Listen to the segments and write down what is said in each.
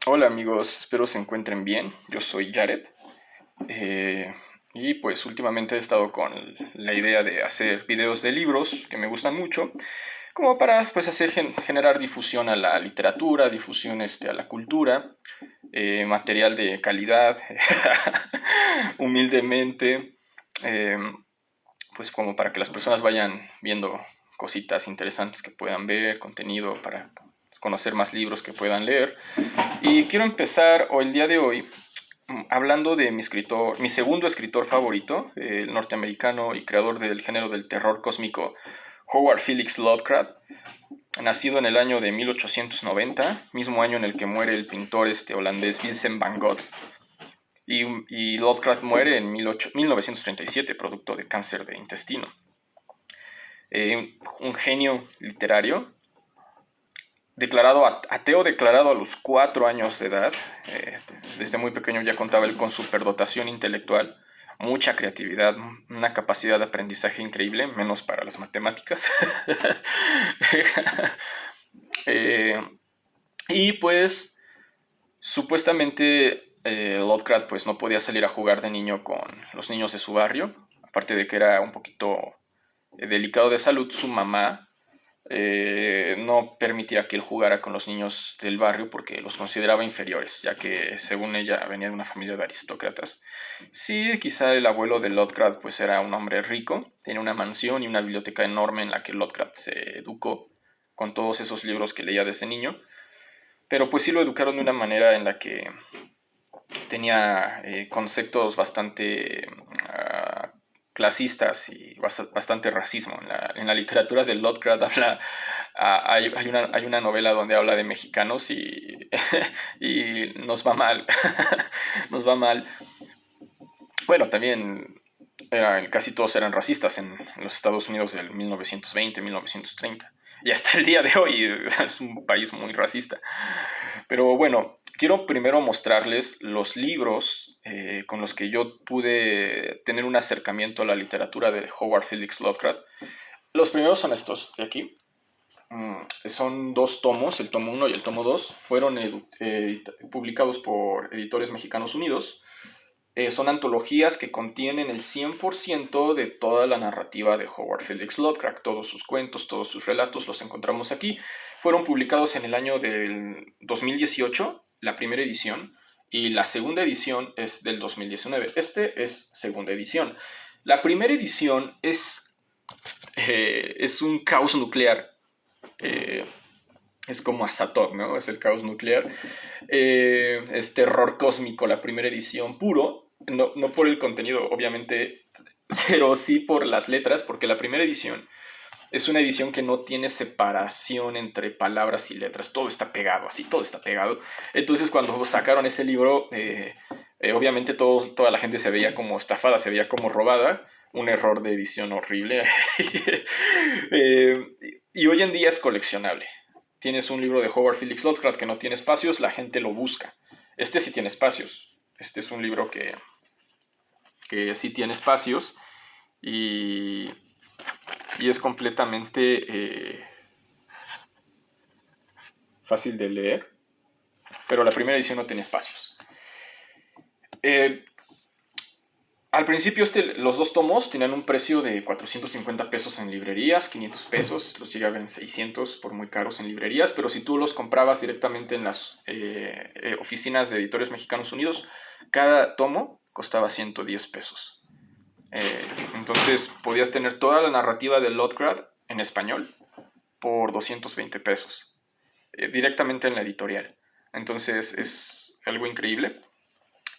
Hola amigos, espero se encuentren bien. Yo soy Jared. eh, y pues últimamente he estado con la idea de hacer videos de libros que me gustan mucho, como para pues hacer generar difusión a la literatura, difusión a la cultura, material de calidad, humildemente, eh, pues como para que las personas vayan viendo cositas interesantes que puedan ver, contenido para conocer más libros que puedan leer. Y quiero empezar hoy, el día de hoy, hablando de mi segundo escritor favorito, el norteamericano y creador del género del terror cósmico Howard Phillips Lovecraft, nacido en el año de 1890, mismo año en el que muere el pintor holandés Vincent van Gogh, y Lovecraft muere en 1937, producto de cáncer de intestino. Un genio literario, ateo declarado a los 4 años de edad. Desde muy pequeño ya contaba él con superdotación intelectual, mucha creatividad, una capacidad de aprendizaje increíble, menos para las matemáticas. eh, y pues supuestamente Lovecraft pues no podía salir a jugar de niño con los niños de su barrio, aparte de que era un poquito delicado de salud. Su mamá no permitía que él jugara con los niños del barrio porque los consideraba inferiores, ya que según ella venía de una familia de aristócratas. Sí, quizá el abuelo de Lovecraft pues era un hombre rico, tenía una mansión y una biblioteca enorme en la que Lovecraft se educó con todos esos libros que leía desde niño, pero pues sí lo educaron de una manera en la que tenía conceptos bastante clasistas y bastante racismo. En la literatura de Lovecraft hay una novela donde habla de mexicanos y nos va mal. Nos va mal. Bueno, también casi todos eran racistas en los Estados Unidos del 1920, 1930. Y hasta el día de hoy es un país muy racista. Pero bueno, quiero primero mostrarles los libros con los que yo pude tener un acercamiento a la literatura de Howard Phillips Lovecraft. Los primeros son estos de aquí. Son dos tomos, el tomo uno y el tomo 2. Fueron publicados por Editores Mexicanos Unidos. Son antologías que contienen el 100% de toda la narrativa de Howard Phillips Lovecraft. Todos sus cuentos, todos sus relatos los encontramos aquí. Fueron publicados en el año del 2018, la primera edición, y la segunda edición es del 2019. Este es segunda edición. La primera edición es un caos nuclear. Eh, es como Azatoth, ¿no? Es el caos nuclear. Es terror cósmico, la primera edición, puro. No, no por el contenido, obviamente, pero sí por las letras, porque la primera edición es una edición que no tiene separación entre palabras y letras. Todo está pegado, así, todo está pegado. Entonces, cuando sacaron ese libro, obviamente toda la gente se veía como estafada, se veía como robada. Un error de edición horrible. eh, y hoy en día es coleccionable. Tienes un libro de Howard Phillips Lovecraft que no tiene espacios, la gente lo busca. Este sí tiene espacios. Este es un libro que sí tiene espacios y, y es completamente fácil de leer, pero la primera edición no tiene espacios. Eh, Al principio los dos tomos tenían un precio de 450 pesos en librerías, 500 pesos, los llegué a ver en 600 por muy caros en librerías, pero si tú los comprabas directamente en las oficinas de Editores Mexicanos Unidos, cada tomo costaba 110 pesos. Entonces podías tener toda la narrativa de Lovecraft en español por 220 pesos, directamente en la editorial. Entonces es algo increíble.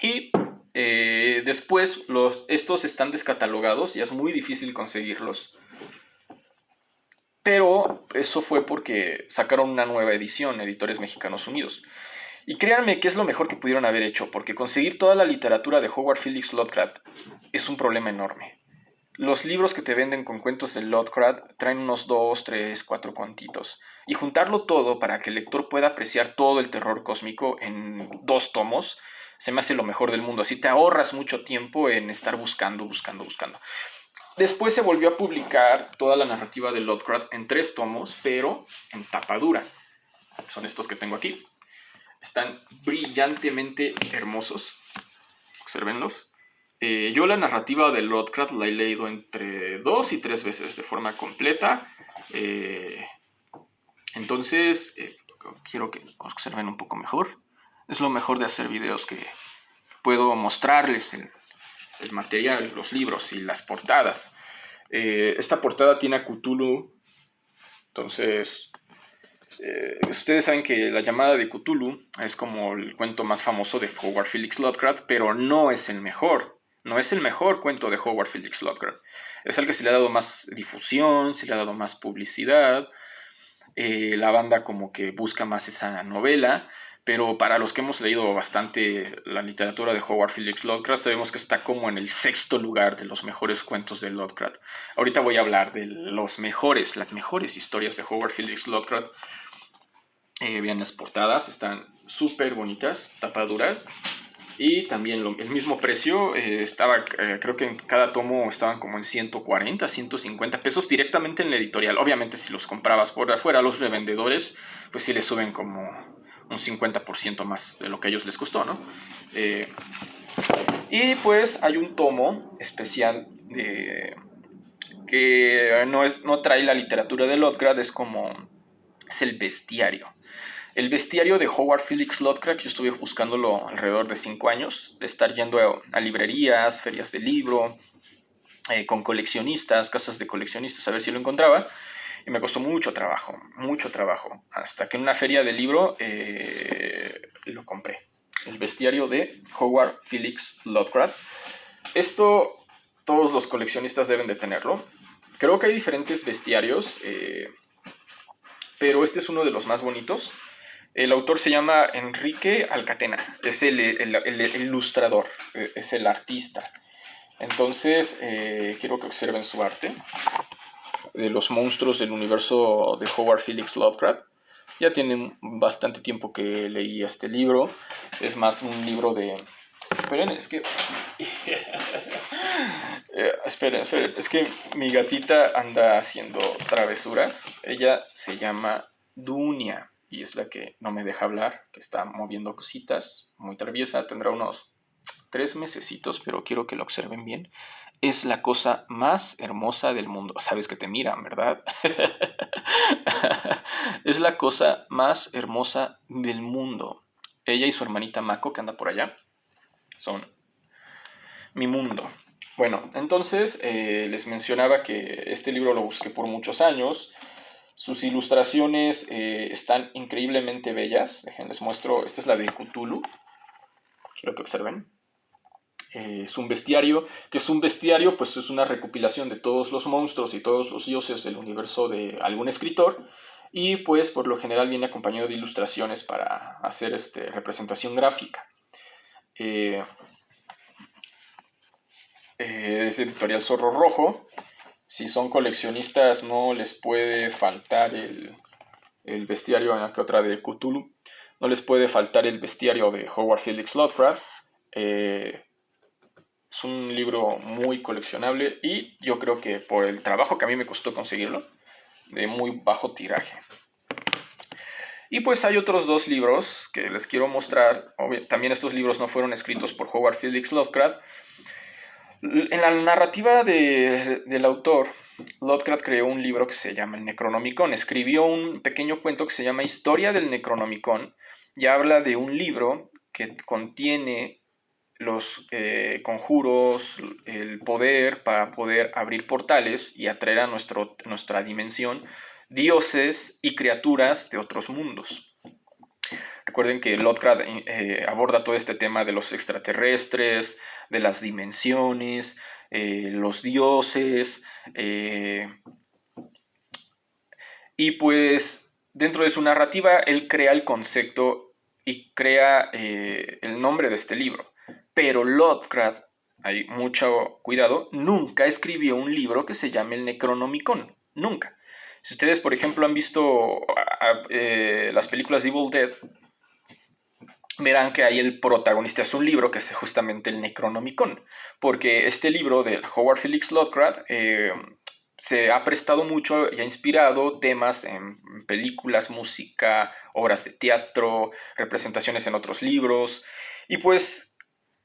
Y después estos están descatalogados, ya es muy difícil conseguirlos. Pero eso fue porque sacaron una nueva edición, Editores Mexicanos Unidos. Y créanme que es lo mejor que pudieron haber hecho, porque conseguir toda la literatura de Howard Phillips Lovecraft es un problema enorme. Los libros que te venden con cuentos de Lovecraft traen unos 2, 3, 4 cuantitos. Y juntarlo todo para que el lector pueda apreciar todo el terror cósmico en 2 tomos se me hace lo mejor del mundo. Así te ahorras mucho tiempo en estar buscando, buscando, buscando. Después se volvió a publicar toda la narrativa de Lovecraft en 3 tomos, pero en tapa dura. Son estos que tengo aquí. Están brillantemente hermosos. Obsérvenlos. Yo la narrativa de Lovecraft la he leído entre 2 y 3 veces de forma completa. Entonces, quiero que observen un poco mejor. Es lo mejor de hacer videos, que puedo mostrarles el material, los libros y las portadas. Esta portada tiene a Cthulhu. Entonces, ustedes saben que La llamada de Cthulhu es como el cuento más famoso de Howard Phillips Lovecraft, pero no es el mejor. No es el mejor cuento de Howard Phillips Lovecraft. Es el que se le ha dado más difusión, se le ha dado más publicidad. La banda como que busca más esa novela, pero para los que hemos leído bastante la literatura de Howard Phillips Lovecraft, sabemos que está como en el 6º lugar de los mejores cuentos de Lovecraft. Ahorita voy a hablar de las mejores historias de Howard Phillips Lovecraft. Vean las portadas, están súper bonitas, tapadura. Y también el mismo precio, creo que en cada tomo estaban como en 140, 150 pesos directamente en la editorial. Obviamente si los comprabas por afuera, los revendedores, pues sí les suben como un 50% más de lo que a ellos les costó, ¿no? Y pues hay un tomo especial que no trae la literatura de Lovecraft, es el bestiario. El bestiario de Howard Phillips Lovecraft, yo estuve buscándolo alrededor de 5 años, de estar yendo a librerías, ferias de libro, con coleccionistas, casas de coleccionistas, a ver si lo encontraba. Y me costó mucho trabajo, hasta que en una feria de libro lo compré. El bestiario de Howard Phillips Lovecraft. Esto todos los coleccionistas deben de tenerlo. Creo que hay diferentes bestiarios, pero este es uno de los más bonitos. El autor se llama Enrique Alcatena, es el ilustrador, es el artista. Entonces, quiero que observen su arte de los monstruos del universo de Howard Phillips Lovecraft. Ya tiene bastante tiempo que leí este libro. Es más un libro de... Esperen, es que... esperen, es que mi gatita anda haciendo travesuras. Ella se llama Dunia y es la que no me deja hablar, que está moviendo cositas, muy traviesa. Tendrá unos 3 mesecitos, pero quiero que lo observen bien. Es la cosa más hermosa del mundo. Sabes que te miran, ¿verdad? Es la cosa más hermosa del mundo. Ella y su hermanita Mako, que anda por allá, son mi mundo. Bueno, entonces les mencionaba que este libro lo busqué por muchos años. Sus ilustraciones están increíblemente bellas. Déjenles muestro. Esta es la de Cthulhu. Quiero que observen. Es un bestiario. ¿Qué es un bestiario? Pues es una recopilación de todos los monstruos y todos los dioses del universo de algún escritor. Y pues por lo general viene acompañado de ilustraciones para hacer representación gráfica. Es editorial Zorro Rojo. Si son coleccionistas no les puede faltar el bestiario, en la que otra de Cthulhu. No les puede faltar el bestiario de Howard Phillips Lovecraft. Es un libro muy coleccionable y yo creo que por el trabajo que a mí me costó conseguirlo, de muy bajo tiraje. Y pues hay otros 2 libros que les quiero mostrar. También estos libros no fueron escritos por Howard Phillips Lovecraft. En la narrativa del autor, Lovecraft creó un libro que se llama el Necronomicon. Escribió un pequeño cuento que se llama Historia del Necronomicon y habla de un libro que contiene los conjuros, el poder para poder abrir portales y atraer a nuestra dimensión dioses y criaturas de otros mundos. Recuerden que Lovecraft aborda todo este tema de los extraterrestres, de las dimensiones, los dioses, y pues dentro de su narrativa él crea el concepto y crea el nombre de este libro. Pero Lovecraft, hay mucho cuidado, nunca escribió un libro que se llame el Necronomicon, nunca. Si ustedes, por ejemplo, han visto las películas de Evil Dead, verán que ahí el protagonista es un libro que es justamente el Necronomicon, porque este libro de Howard Phillips Lovecraft se ha prestado mucho y ha inspirado temas en películas, música, obras de teatro, representaciones en otros libros. Y pues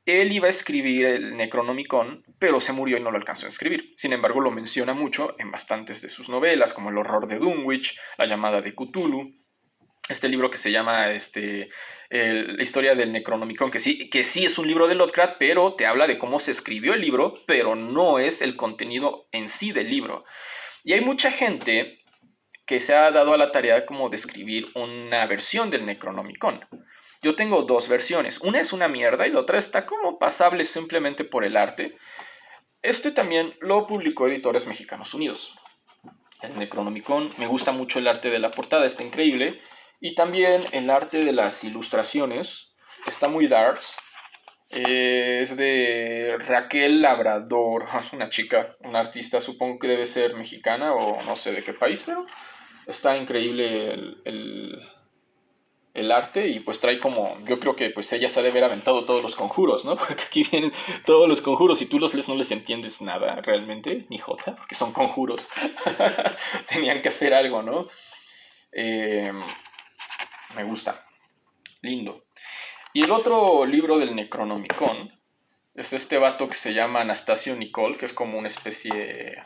él iba a escribir el Necronomicon, pero se murió y no lo alcanzó a escribir. Sin embargo, lo menciona mucho en bastantes de sus novelas, como El horror de Dunwich, La llamada de Cthulhu, este libro que se llama la historia del Necronomicon, que sí es un libro de Lovecraft, pero te habla de cómo se escribió el libro, pero no es el contenido en sí del libro. Y hay mucha gente que se ha dado a la tarea como de escribir una versión del Necronomicon. Yo tengo dos versiones. Una es una mierda y la otra está como pasable simplemente por el arte. Este también lo publicó Editores Mexicanos Unidos. El Necronomicon, me gusta mucho el arte de la portada, está increíble. Y también el arte de las ilustraciones, está muy darks. Es de Raquel Labrador, una chica, una artista, supongo que debe ser mexicana o no sé de qué país, pero está increíble el arte y pues trae como, yo creo que pues ella se ha de haber aventado todos los conjuros, ¿no? Porque aquí vienen todos los conjuros y tú los lees no les entiendes nada realmente, ni jota, porque son conjuros. Tenían que hacer algo, ¿no? Eh, Me gusta, lindo. Y el otro libro del Necronomicon es este vato que se llama Anastasio Nicol, que es como una especie...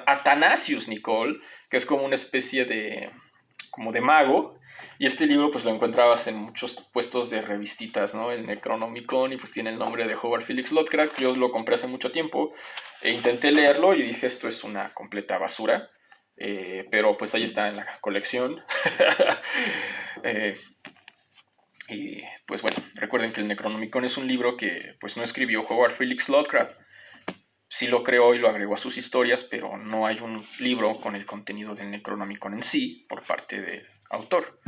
Athanasius Nicol, que es como una especie de... como de mago. Y este libro pues lo encontrabas en muchos puestos de revistitas, ¿no? El Necronomicon, y pues tiene el nombre de Howard Felix Lovecraft. Yo lo compré hace mucho tiempo e intenté leerlo y dije esto es una completa basura. Pero pues ahí está en la colección. Y pues bueno, recuerden que el Necronomicon es un libro que pues no escribió Howard Felix Lovecraft. Sí lo creó y lo agregó a sus historias, pero no hay un libro con el contenido del Necronomicon en sí por parte del autor.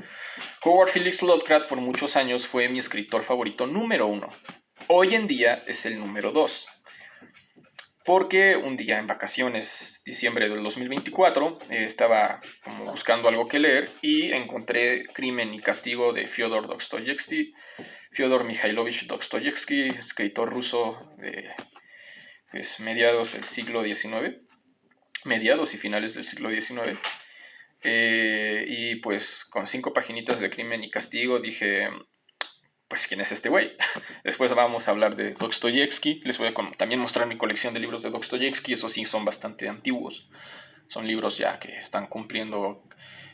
Howard Felix Lovecraft por muchos años fue mi escritor favorito número 1. Hoy en día es el número 2. Porque un día en vacaciones, diciembre del 2024, estaba como buscando algo que leer y encontré Crimen y Castigo de Fyodor Dostoyevsky, Fyodor Mikhailovich Dostoyevsky, escritor ruso de pues, mediados del siglo XIX, mediados y finales del siglo XIX. Y pues con 5 paginitas de Crimen y Castigo dije, pues quién es este güey. Después vamos a hablar de Dostoyevsky. Les voy a también mostrar mi colección de libros de Dostoyevsky. Esos sí son bastante antiguos. Son libros ya que están cumpliendo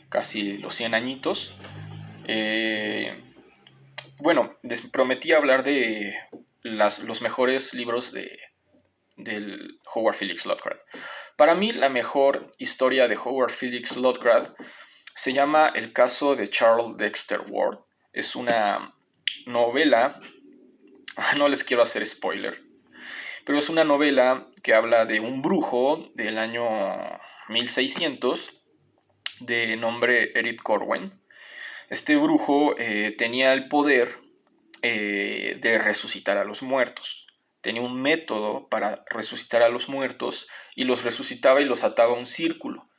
casi los 100 añitos. Bueno, les prometí hablar de los mejores libros del Howard Felix Lovecraft. Para mí la mejor historia de Howard Felix Lovecraft se llama El caso de Charles Dexter Ward. Es una novela, no les quiero hacer spoiler, pero es una novela que habla de un brujo del año 1600 de nombre Eric Corwen. Este brujo tenía el poder de resucitar a los muertos. Tenía un método para resucitar a los muertos y los resucitaba y los ataba a un círculo.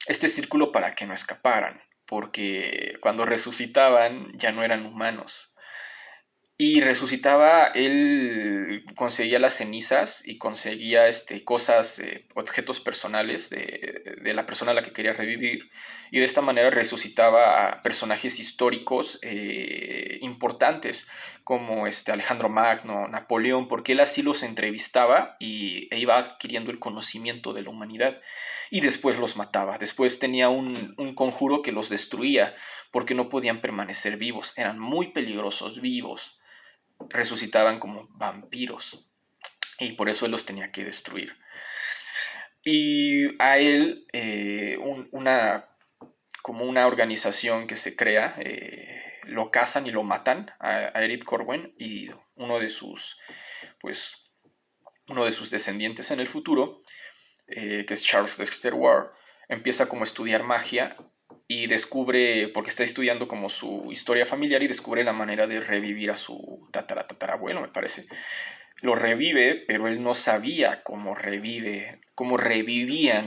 Este círculo para que no escaparan, porque cuando resucitaban ya no eran humanos. Y resucitaba, él conseguía las cenizas y conseguía cosas, objetos personales de la persona a la que quería revivir. Y de esta manera resucitaba a personajes históricos importantes, como Alejandro Magno, Napoleón, porque él así los entrevistaba e iba adquiriendo el conocimiento de la humanidad. Y después los mataba. Después tenía un conjuro que los destruía, porque no podían permanecer vivos. Eran muy peligrosos vivos. Resucitaban como vampiros y por eso él los tenía que destruir. Y a él como una organización que se crea, lo cazan y lo matan a Eric Corwen, y uno de sus descendientes en el futuro, que es Charles Dexter Ward, empieza como a estudiar magia y descubre, porque está estudiando como su historia familiar, y descubre la manera de revivir a su tatarabuelo, me parece. Lo revive, pero él no sabía cómo revivían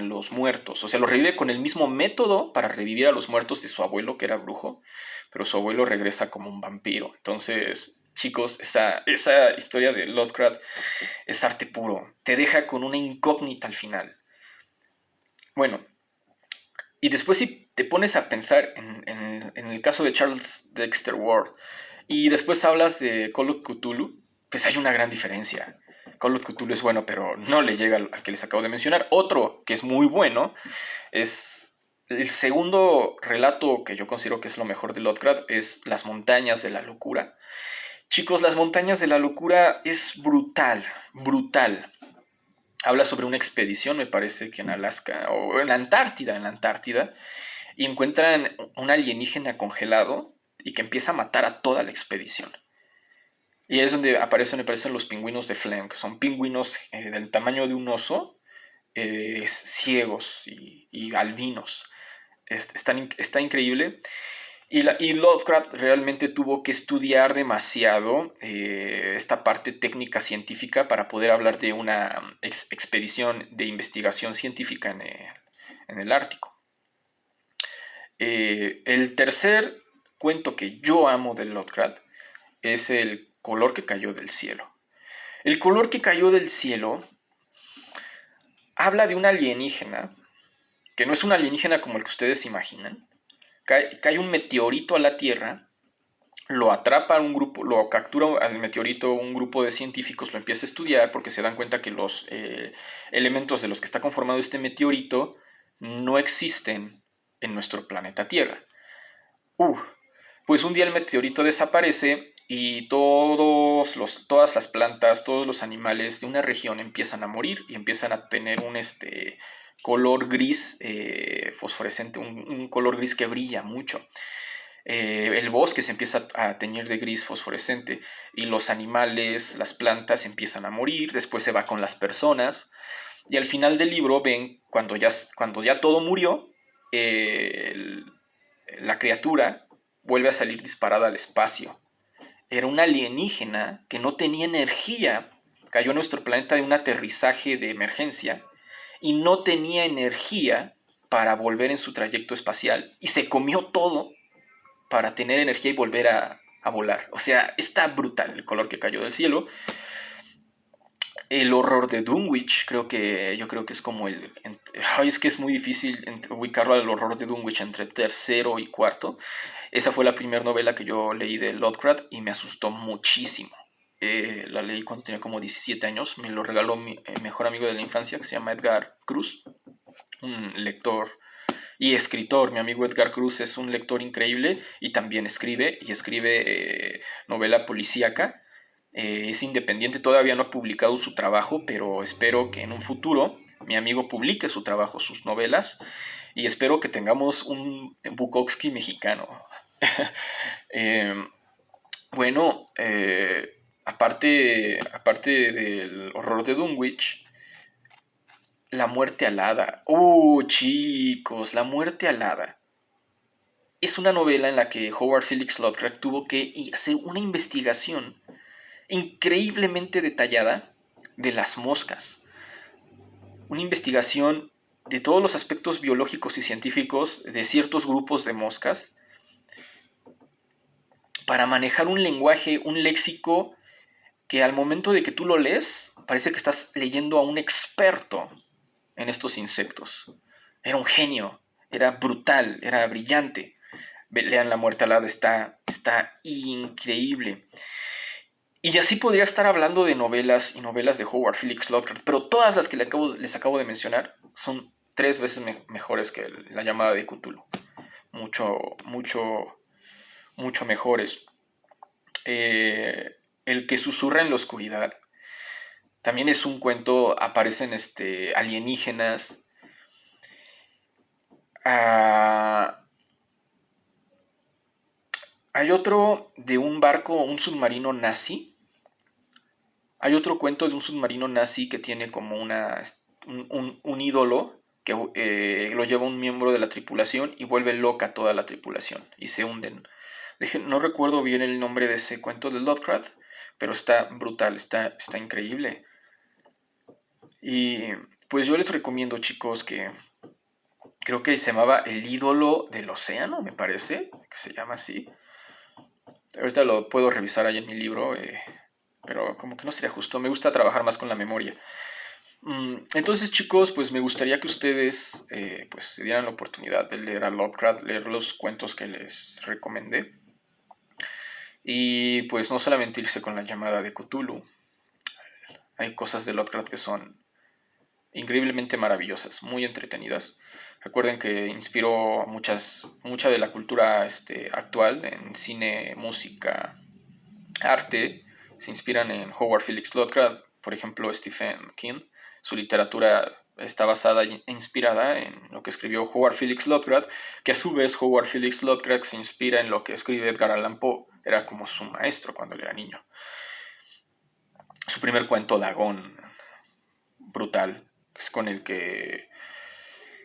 los muertos. O sea, lo revive con el mismo método para revivir a los muertos de su abuelo, que era brujo, pero su abuelo regresa como un vampiro. Entonces, chicos, esa historia de Lovecraft es arte puro. Te deja con una incógnita al final. Bueno, y después si te pones a pensar en el caso de Charles Dexter Ward y después hablas de Call of Cthulhu, pues hay una gran diferencia. Call of Cthulhu es bueno, pero no le llega al que les acabo de mencionar. Otro que es muy bueno es el segundo relato que yo considero que es lo mejor de Lovecraft, es Las montañas de la locura. Chicos, Las montañas de la locura es brutal, brutal. Habla sobre una expedición, me parece que en Alaska o en la Antártida, y encuentran un alienígena congelado y que empieza a matar a toda la expedición. Y es donde me parecen los pingüinos de Flem, que son pingüinos del tamaño de un oso, ciegos y albinos. Está increíble. Y Lovecraft realmente tuvo que estudiar demasiado esta parte técnica científica para poder hablar de una expedición de investigación científica en el Ártico. El tercer cuento que yo amo de Lovecraft es El color que cayó del cielo. El color que cayó del cielo habla de un alienígena, que no es un alienígena como el que ustedes imaginan. Cae un meteorito a la Tierra, lo atrapa un grupo, lo captura al meteorito un grupo de científicos, lo empieza a estudiar porque se dan cuenta que los elementos de los que está conformado este meteorito no existen en nuestro planeta Tierra. Pues un día el meteorito desaparece y todas las plantas, todos los animales de una región empiezan a morir y empiezan a tener un color gris fosforescente, un color gris que brilla mucho. El bosque se empieza a teñir de gris fosforescente y los animales, las plantas empiezan a morir, después se va con las personas y al final del libro ven cuando ya todo murió, la criatura vuelve a salir disparada al espacio. Era un alienígena que no tenía energía, cayó a nuestro planeta de un aterrizaje de emergencia y no tenía energía para volver en su trayecto espacial y se comió todo para tener energía y volver a volar. O sea, está brutal el color que cayó del cielo. El horror de Dunwich, yo creo que es como es que es muy difícil ubicarlo al horror de Dunwich entre tercero y cuarto. Esa fue la primera novela que yo leí de Lovecraft y me asustó muchísimo. La leí cuando tenía como 17 años. Me lo regaló mi mejor amigo de la infancia, que se llama Edgar Cruz, un lector y escritor. Mi amigo Edgar Cruz es un lector increíble y también escribe novela policíaca. Es independiente, todavía no ha publicado su trabajo, pero espero que en un futuro mi amigo publique su trabajo, sus novelas, y espero que tengamos un Bukowski mexicano. eh, bueno, aparte del horror de Dunwich, La muerte alada. Chicos, La muerte alada. Es una novela en la que Howard Phillips Lovecraft tuvo que hacer una investigación increíblemente detallada de las moscas. Una investigación de todos los aspectos biológicos y científicos de ciertos grupos de moscas para manejar un lenguaje, un léxico que al momento de que tú lo lees parece que estás leyendo a un experto en estos insectos. Era un genio, era brutal, era brillante. Lean La muerte alada, está increíble. Y así podría estar hablando de novelas y novelas de Howard Phillips Lovecraft, pero todas las que les acabo de mencionar son 3 veces mejores que La llamada de Cthulhu. Mucho, mucho, mucho mejores. El que susurra en la oscuridad. También es un cuento, aparecen alienígenas. Hay otro de un barco, un submarino nazi. Hay otro cuento de un submarino nazi que tiene como un ídolo que lo lleva un miembro de la tripulación y vuelve loca a toda la tripulación y se hunden. No recuerdo bien el nombre de ese cuento de Lovecraft, pero está brutal, está increíble. Y pues yo les recomiendo, chicos, que creo que se llamaba El ídolo del océano, me parece, que se llama así. Ahorita lo puedo revisar ahí en mi libro, pero como que no sería justo. Me gusta trabajar más con la memoria. Entonces, chicos, pues me gustaría que ustedes pues se dieran la oportunidad de leer a Lovecraft, leer los cuentos que les recomendé. Y pues no solamente irse con la llamada de Cthulhu. Hay cosas de Lovecraft que son increíblemente maravillosas, muy entretenidas. Recuerden que inspiró mucha de la cultura actual en cine, música, arte. Se inspiran en Howard Phillips Lovecraft, por ejemplo, Stephen King. Su literatura está basada e inspirada en lo que escribió Howard Phillips Lovecraft, que a su vez Howard Phillips Lovecraft se inspira en lo que escribe Edgar Allan Poe. Era como su maestro cuando él era niño. Su primer cuento, Dagón, brutal, es con el que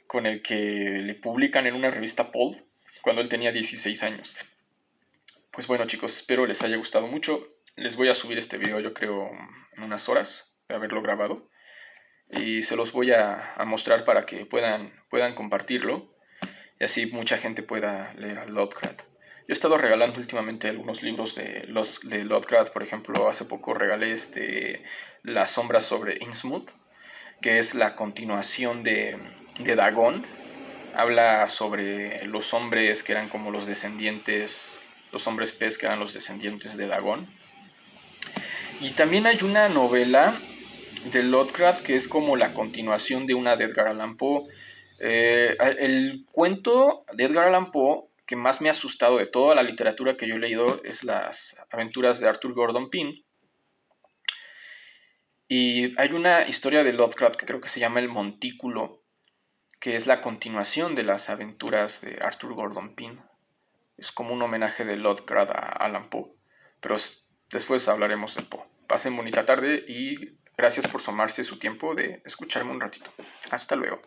le publican en una revista Paul cuando él tenía 16 años. Pues bueno, chicos, espero les haya gustado mucho. Les voy a subir este video, yo creo, en unas horas de haberlo grabado. Y se los voy a mostrar para que puedan compartirlo. Y así mucha gente pueda leer a Lovecraft. Yo he estado regalando últimamente algunos libros de Lovecraft. Por ejemplo, hace poco regalé Las sombras sobre Innsmouth, que es la continuación de Dagón. Habla sobre los hombres que eran como los descendientes, los hombres pez que eran los descendientes de Dagón. Y también hay una novela de Lovecraft que es como la continuación de una de Edgar Allan Poe. El cuento de Edgar Allan Poe que más me ha asustado de toda la literatura que yo he leído es Las aventuras de Arthur Gordon Pym. Y hay una historia de Lovecraft que creo que se llama El Montículo, que es la continuación de las aventuras de Arthur Gordon Pym. Es como un homenaje de Lovecraft a Allan Poe, pero después hablaremos de Poe. Pasen bonita tarde y gracias por tomarse su tiempo de escucharme un ratito. Hasta luego.